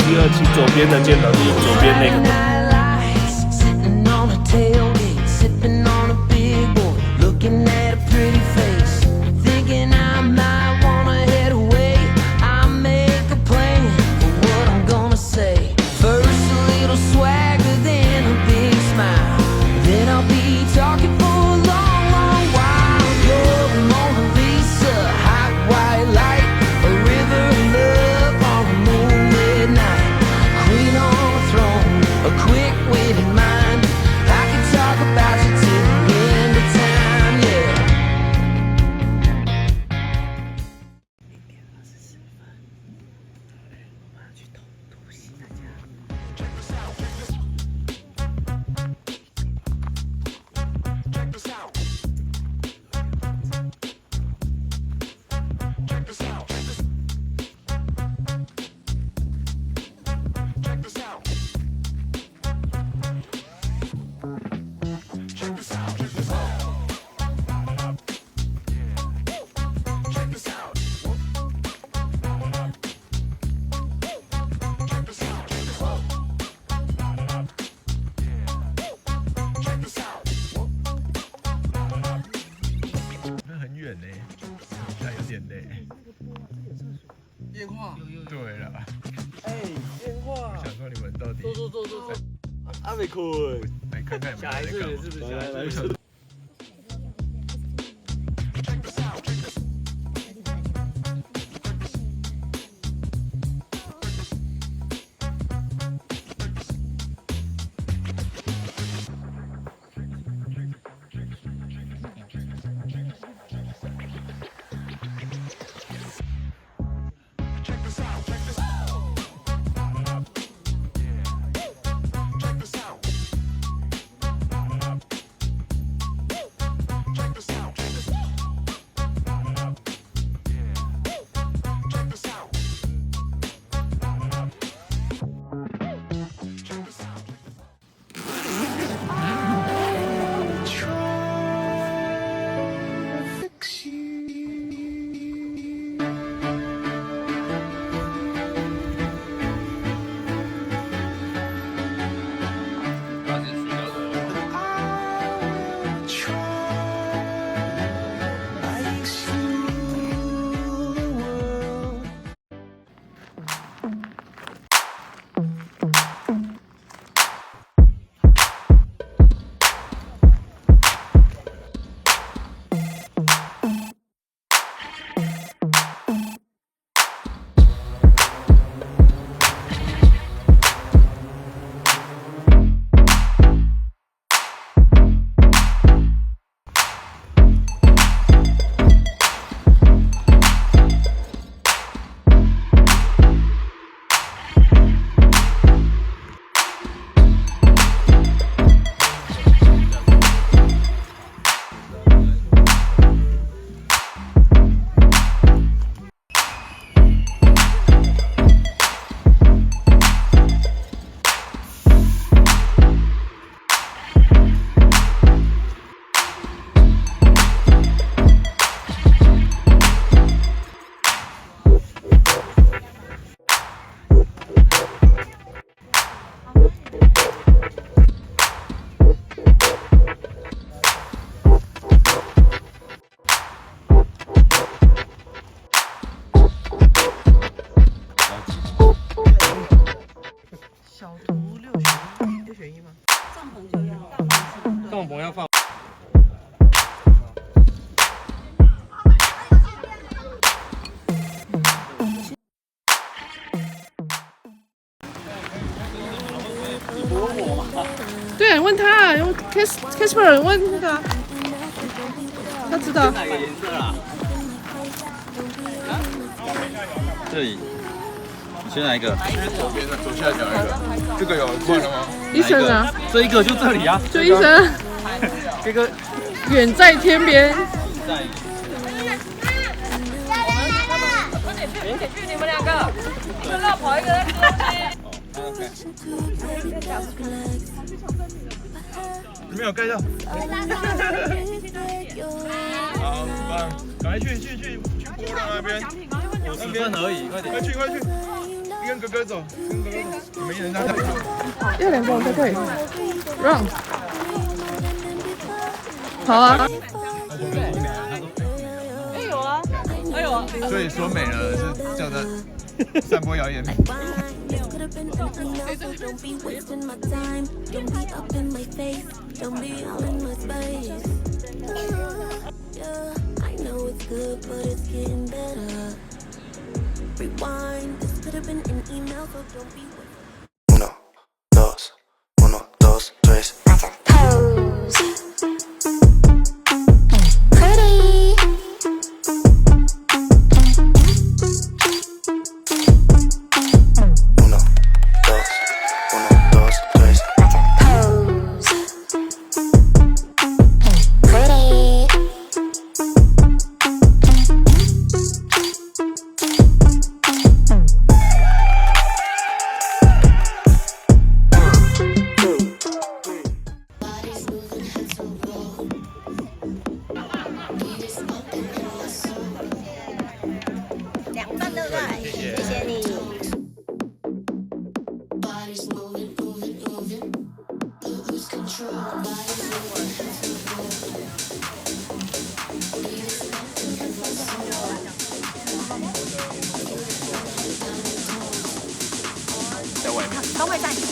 第二期左边的箭头就是左边那个。电话，对了，电话，想说你们到底坐，阿美坤，来看看小孩子是不是？小孩子。帐篷要放。对，问他，用 Casper 问他，他知道。哪个颜色啊？这里，你选哪一个？左边的，左下角那个。这个有换了吗？医生啊，这一个就这里啊。就医生。这个远在天边。在。你去你们两个，就绕跑一个在吃东西。没有盖到。好，棒！赶快去波浪那边。50分而已，快点！快去！你跟哥哥走，跟哥哥走，没人让他走。要2个我才可以让。好啊。哎有啊，哎有啊。所以说美了是叫他散播谣言。都会在里面。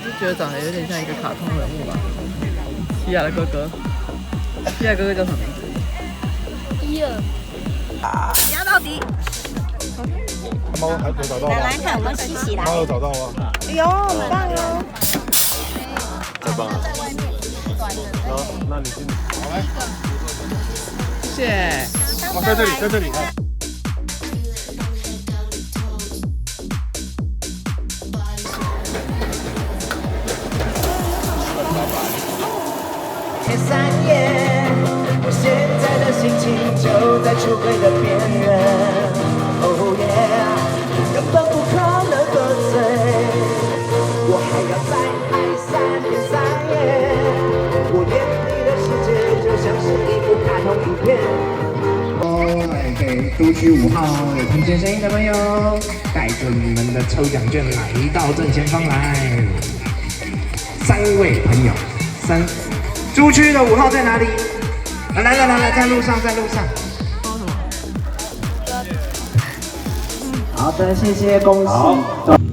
就觉得长得有点像一个卡通人物吧。西亚的哥哥，西亚哥哥叫什么名字？压到底。猫还有找到吗？来看，我们洗洗来。猫有找到吗？哎呦，很棒哦！太棒了！好，那你进。好来。谢谢。哦，在这里，在这里看。前3夜，我现在的心情就在出轨的边缘。Oh yeah， 根本不可能喝醉，我还要再爱3天3夜。我眼里的世界就像是一部卡通影片。给都区5号有听见声音的朋友，带着你们的抽奖券来到正前方来。3位朋友，3。朱区的5号在哪里？来，在路上，在路上。好的，谢谢，恭喜。